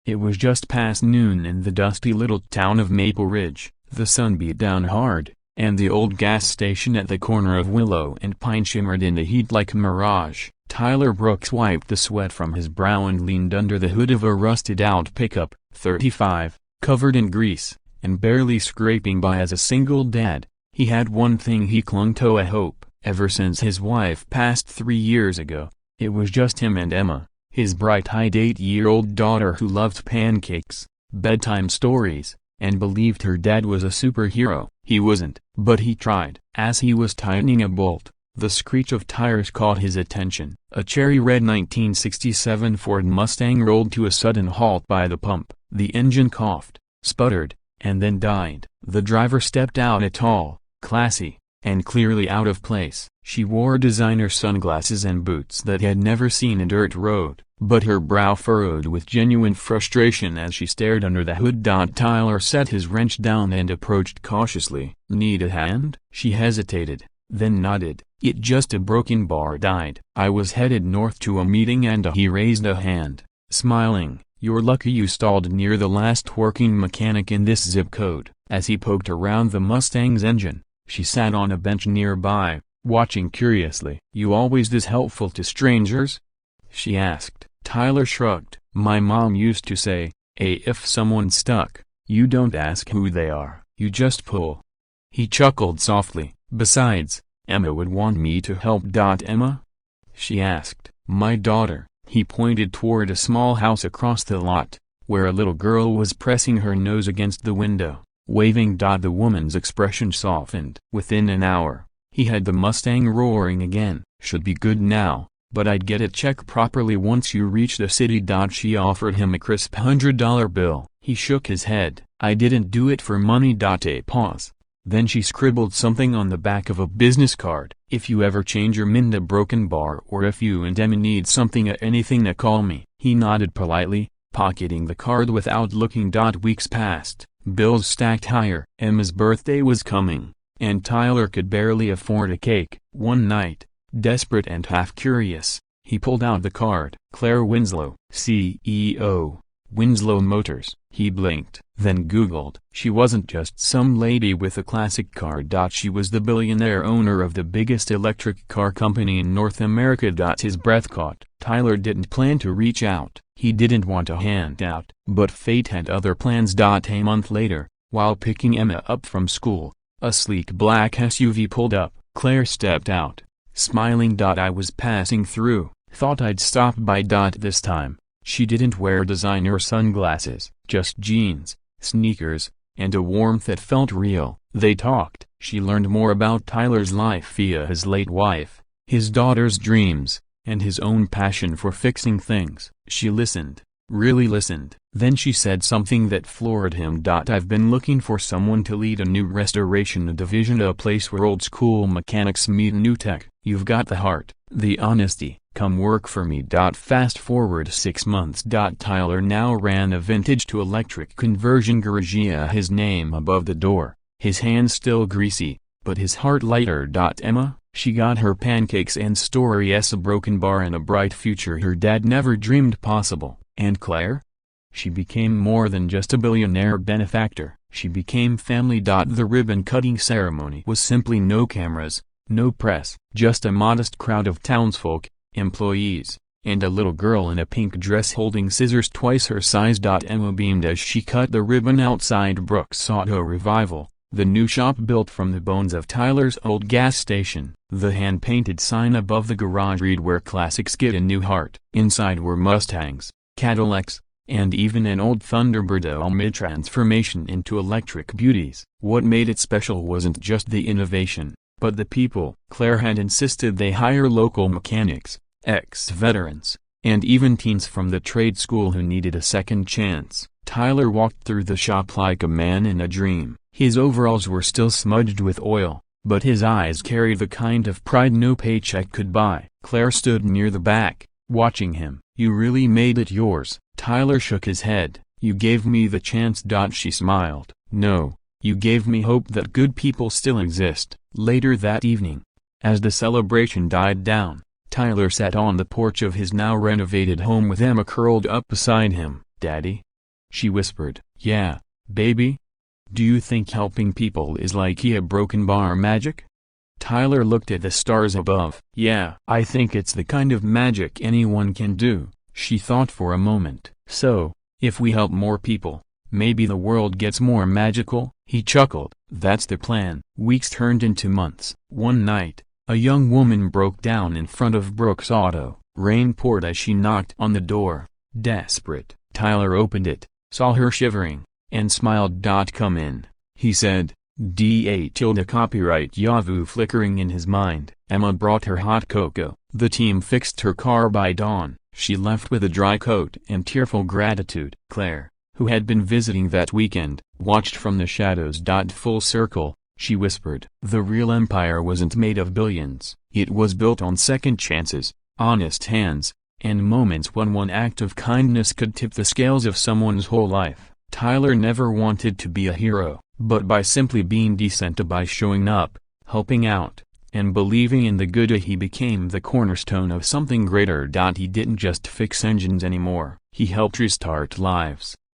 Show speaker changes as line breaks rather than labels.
It was just past noon in the dusty little town of Maple Ridge. The sun beat down hard, and the old gas station at the corner of Willow and Pine shimmered in the heat like a mirage. Tyler Brooks wiped the sweat from his brow and leaned under the hood of a rusted-out pickup, 35, covered in grease, and barely scraping by as a single dad. He had one thing he clung to, a hope. Ever since his wife passed 3 years ago, it was just him and Emma, his bright-eyed 8-year-old daughter who loved pancakes, bedtime stories, and believed her dad was a superhero. He wasn't, but he tried. As he was tightening a bolt, the screech of tires caught his attention. A cherry-red 1967 Ford Mustang rolled to a sudden halt by the pump. The engine coughed, sputtered, and then died. The driver stepped out, a tall, classy, and clearly out of place. She wore designer sunglasses and boots that had never seen a dirt road, but her brow furrowed with genuine frustration as she stared under the hood. Tyler set his wrench down and approached cautiously. "Need a hand?" She hesitated, then nodded. "It just a broken bar died. I was headed north to a meeting and he raised a hand, smiling. You're lucky you stalled near the last working mechanic in this zip code." As he poked around the Mustang's engine, she sat on a bench nearby, watching curiously. "You always this helpful to strangers?" she asked. Tyler shrugged. "My mom used to say, if someone's stuck, you don't ask who they are, you just pull." He chuckled softly. "Besides, Emma would want me to help." "Emma?" she asked. "My daughter." He pointed toward a small house across the lot, where a little girl was pressing her nose against the window, waving. The woman's expression softened. Within an hour, he had the Mustang roaring again. "Should be good now, but I'd get it checked properly once you reach the city." She offered him a crisp $100 bill. He shook his head. "I didn't do it for money." A pause. Then she scribbled something on the back of a business card. "If you ever change your mind a broken bar, or if you and Emma need something anything call me." He nodded politely, pocketing the card without looking. Weeks passed, bills stacked higher. Emma's birthday was coming, and Tyler could barely afford a cake. One night, desperate and half-curious, he pulled out the card. "Claire Winslow, CEO, Winslow Motors." He blinked, then Googled. She wasn't just some lady with a classic car. She was the billionaire owner of the biggest electric car company in North America. His breath caught. Tyler didn't plan to reach out. He didn't want a handout, but fate had other plans. A month later, while picking Emma up from school, a sleek black SUV pulled up. Claire stepped out, smiling. "I was passing through, thought I'd stop by." This time, she didn't wear designer sunglasses, just jeans, sneakers, and a warmth that felt real. They talked. She learned more about Tyler's life via his late wife, his daughter's dreams, and his own passion for fixing things. She listened, really listened. Then she said something that floored him. "I've been looking for someone to lead a new restoration division, a place where old school mechanics meet new tech. You've got the heart, the honesty. Come work for me." Fast forward 6 months. Tyler now ran a vintage to electric conversion garage, his name above the door, his hands still greasy, but his heart lighter. Emma? She got her pancakes and stories, a broken bar and a bright future her dad never dreamed possible. And Claire? She became more than just a billionaire benefactor. She became family. The ribbon-cutting ceremony was simply no cameras, no press, just a modest crowd of townsfolk, employees, and a little girl in a pink dress holding scissors twice her size. Emma beamed as she cut the ribbon. Outside, Brooks Auto Revival, the new shop built from the bones of Tyler's old gas station. The hand-painted sign above the garage read "Where classics get a new heart." Inside were Mustangs, Cadillacs, and even an old Thunderbird, all mid-transformation into electric beauties. What made it special wasn't just the innovation, but the people. Claire had insisted they hire local mechanics, ex-veterans, and even teens from the trade school who needed a second chance. Tyler walked through the shop like a man in a dream. His overalls were still smudged with oil, but his eyes carried the kind of pride no paycheck could buy. Claire stood near the back, watching him. "You really made it yours." Tyler shook his head. "You gave me the chance." She smiled. "No, you gave me hope that good people still exist." Later that evening, as the celebration died down, Tyler sat on the porch of his now renovated home with Emma curled up beside him. "Daddy?" she whispered. Yeah, baby? Do you think helping people is like a broken bar magic? Tyler looked at the stars above. Yeah, I think it's the kind of magic anyone can do, she thought for a moment. So, if we help more people, maybe the world gets more magical? He chuckled. That's the plan. Weeks turned into months. One night, a young woman broke down in front of Brooke's auto. Rain poured as she knocked on the door. Desperate, Tyler opened it, saw her shivering, and smiled. Come in, he said. Copyright Yahoo flickering in his mind. Emma brought her hot cocoa. The team fixed her car by dawn. She left with a dry coat and tearful gratitude. Claire, who had been visiting that weekend, watched from the shadows. Full circle, she whispered. The real empire wasn't made of billions. It was built on second chances, honest hands, and moments when one act of kindness could tip the scales of someone's whole life. Tyler never wanted to be a hero, but by simply being decent, by showing up, helping out, and believing in the good, he became the cornerstone of something greater. He didn't just fix engines anymore, he helped restart lives.